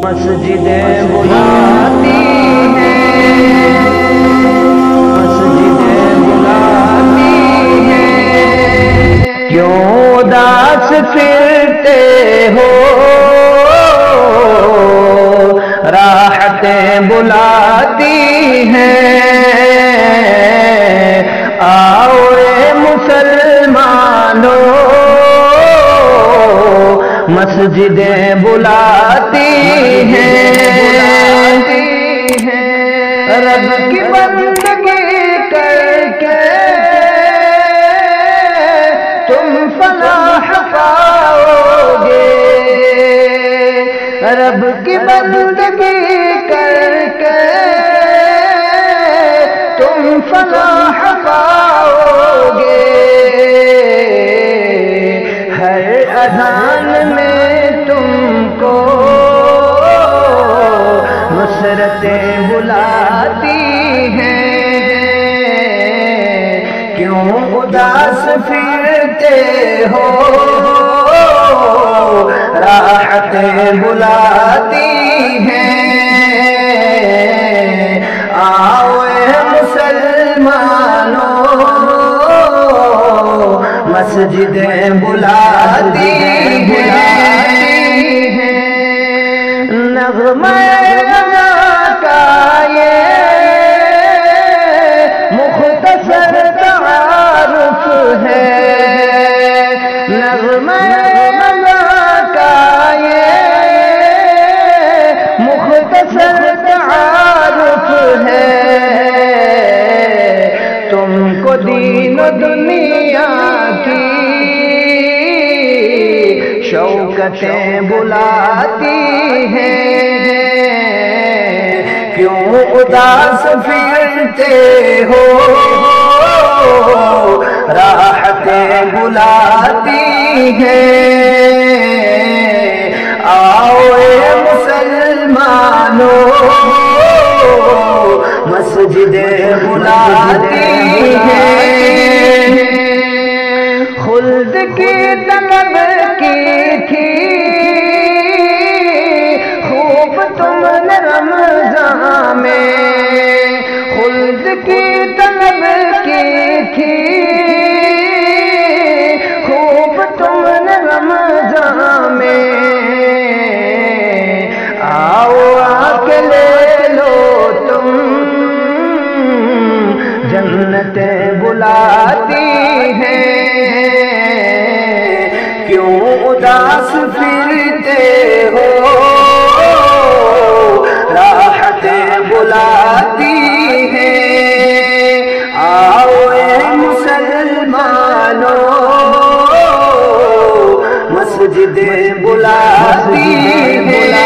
مسجدیں بلاتی ہیں، مسجدیں بلاتی ہیں، کیوں اداس پھرتے ہو، راحتیں بلاتی ہیں، آؤ اے مسلمانوں مسجدیں بلاتی ہیں، رب کی بندگی کر کے تم فلاح پاؤ گے، رب کی بندگی کر کے تم فلاح پاؤ گے، ہر اذان میں تم کو نصرتیں بلاتی ہیں، کیوں اداس پھرتے ہو، راحتیں بلاتی ہیں، آؤ اے مسلمانوں مسجدیں بلاتی ہیں، نغمہ کا یہ مختصر تعارف ہے، نغمہ کا یہ مختصر تعارف ہے، تم کو دین و دنیا کی شوکتیں بلاتی ہیں، کیوں اداس پھرتے ہو، راحتیں بلاتی ہیں، آؤ اے مسلمانوں مسجدیں بلاتی ہیں، خلد کی طلب کی تھی خوب تم نے رمضان میں، خلد کی طلب کی تھی خوب تم نے رمضان میں، آؤ آ کے لے لو تم جنتیں بلاتی ہیں، کیوں اداس پھرتے ہو، راحتیں بلاتی ہیں، آؤ اے مسلمانوں مسجدیں بلاتی ہیں،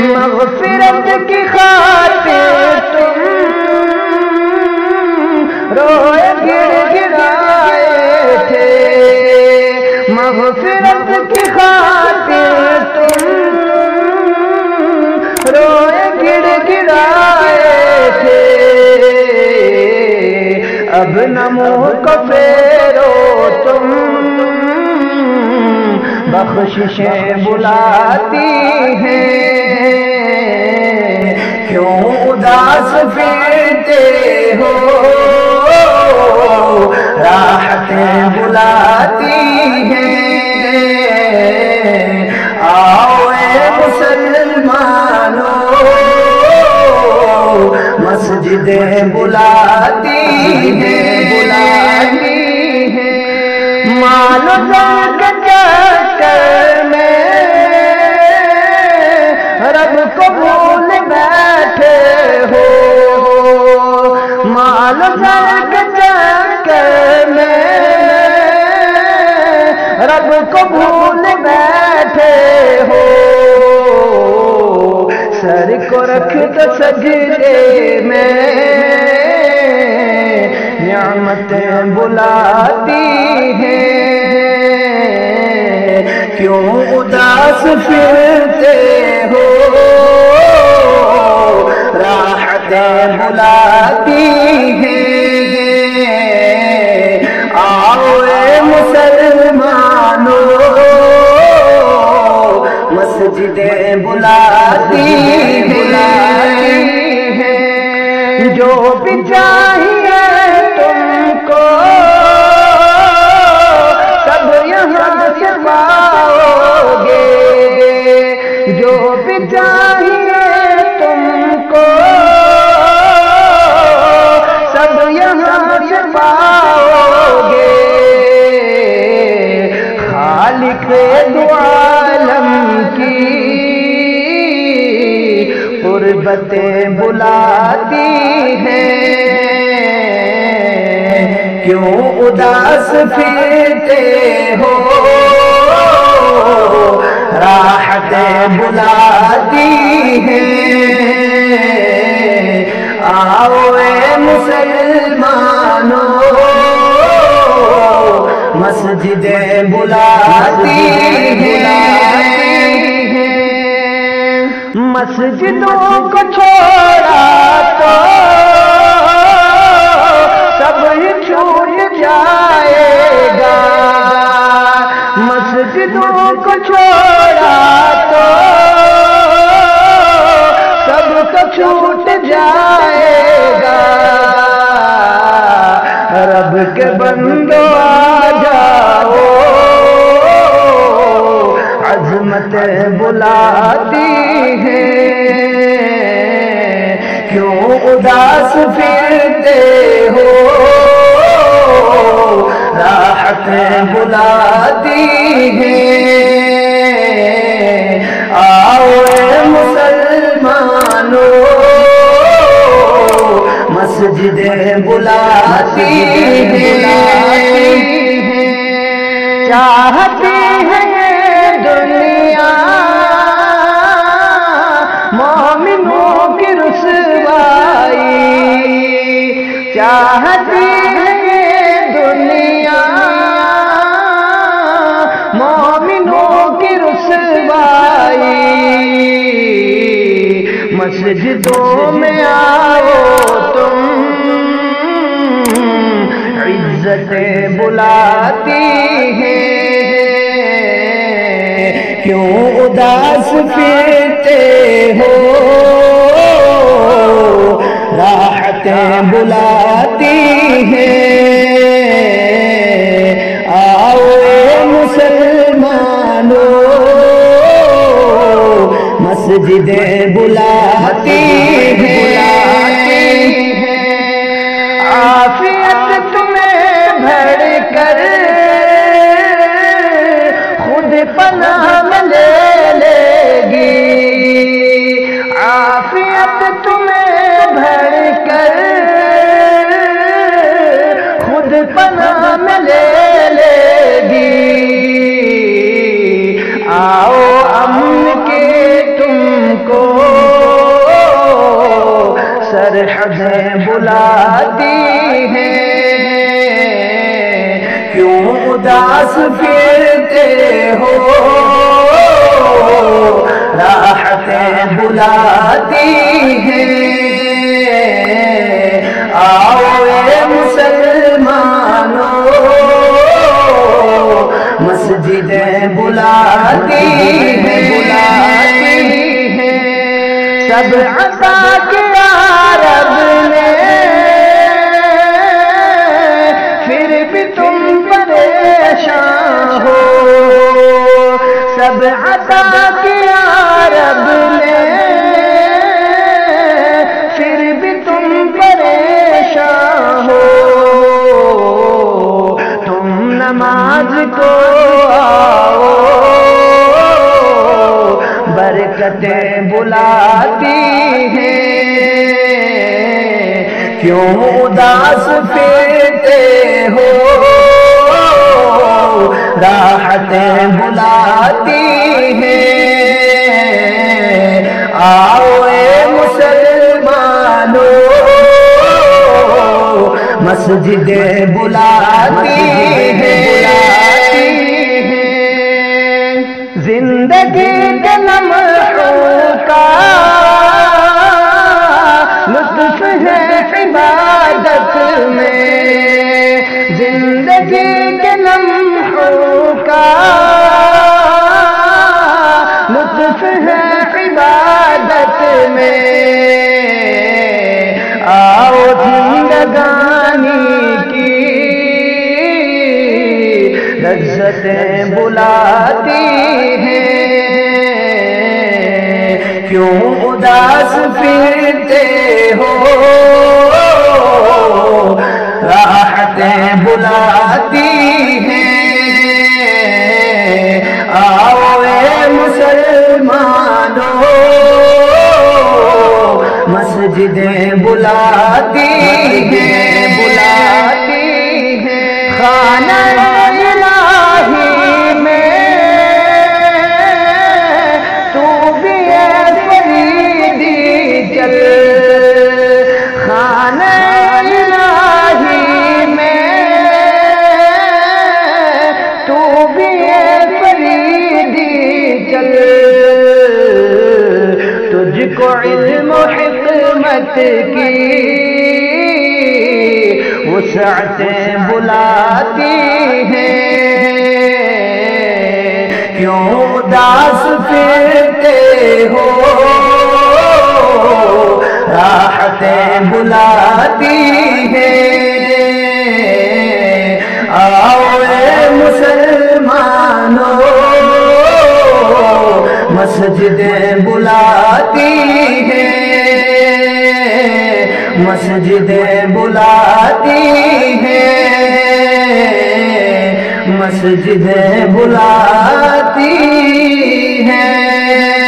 مغفرت کی خاطر تم روئے گر گرائے تھے، مغفرت کی خاطر تم روئے گر گرائے تھے، اب نہ منہ کو پھیرو تم بخششیں بلاتی ہیں، کیوں اداس پھرتے ہو، راحتیں بلاتی ہیں، آؤ اے مسلمانوں مسجدیں بلاتی ہیں، مال و زر کے چکر میں رب کو بھول بیٹھے ہو، مال و زر کے چکر میں رب کو بھول بیٹھے ہو، سر کو رکھ دو سجدے میں نعمتیں بلاتی ہیں، کیوں اداس پھرتے ہو، راحتیں بلاتی ہیں، آؤ اے مسلمانوں مسجدیں بلاتی ہیں، جو بھی چاہیے تم کو سب یہاں سے پاؤ گے، جو بھی چاہیے تم کو سب یہاں سے پاؤ گے، خالق دو عالم کی قربتیں بلاتی ہیں، کیوں اداس پھرتے ہو راحتیں بلاتی ہیں، آؤ اے مسلمانوں مسجدیں بلاتی ہیں، مسجدوں کو چھوڑا تو سب چھوٹ جائے گا، مسجدوں کو چھوڑا تو سب کو چھوٹ جائے گا، رب کے بندو آ جاؤ عظمت بلاتی ہیں، کیوں اداس پھرتے ہو راحت بلاتی ہیں، آؤ اے مسلمانوں مسجدیں بلاتی ہیں، چاہتی ہیں دنیا مومنوں کی رسوائی، چاہتی ہے دنیا مومنوں کی رسوائی، مسجدوں میں آؤ تم عزتیں بلاتی ہیں، کیوں اداس پھرتے ہو راحتیں بلاتی ہیں، آؤ اے مسلمانوں مسجدیں بلاتی ہیں، عافیت تمہیں بھر کر خود پناہ میں لے لے گی، عافیت تمہیں بھر کر خود پناہ میں لے لے گی، آؤ امن کے تم کو سرحدیں بلاتی ہیں، کیوں اداس پھرتے ہو راحتیں بلاتی ہیں، آؤ اے مسلمانوں مسجدیں بلاتی ہیں، سب عطا کیا رب نے پھر بھی تم پریشان ہو، سب عطا کیا رب نے پھر بھی تم پریشان ہو، تم نماز کو آؤ برکتیں بلاتی ہیں، کیوں اداس پھرتے ہو راحتیں بلاتی ہیں، آؤ اے مسلمانوں مسجدیں بلاتی ہیں، زندگی کے لمحوں کا لطف ہے عبادت میں، زندگی کے لمحوں کا لطف میں آؤ زندگانی کی لذتیں بلاتی ہیں، کیوں اداس پھرتے ہو راحتیں بلاتی ہیں، آؤ اے مسلمانوں مسجدیں بلاتی ہیں، خانہ الہی میں تو بھی اے فریدی چل، خانہ الہی میں تو بھی اے فریدی چل، تجھ کو علم و حکمت کی وسعتیں بلاتی ہیں، کیوں اداس پھرتے ہو راحتیں بلاتی ہیں، آؤ اے مسلمانوں مسجدیں بلاتی ہیں، مسجدیں بلاتی ہیں، مسجدیں بلاتی ہیں۔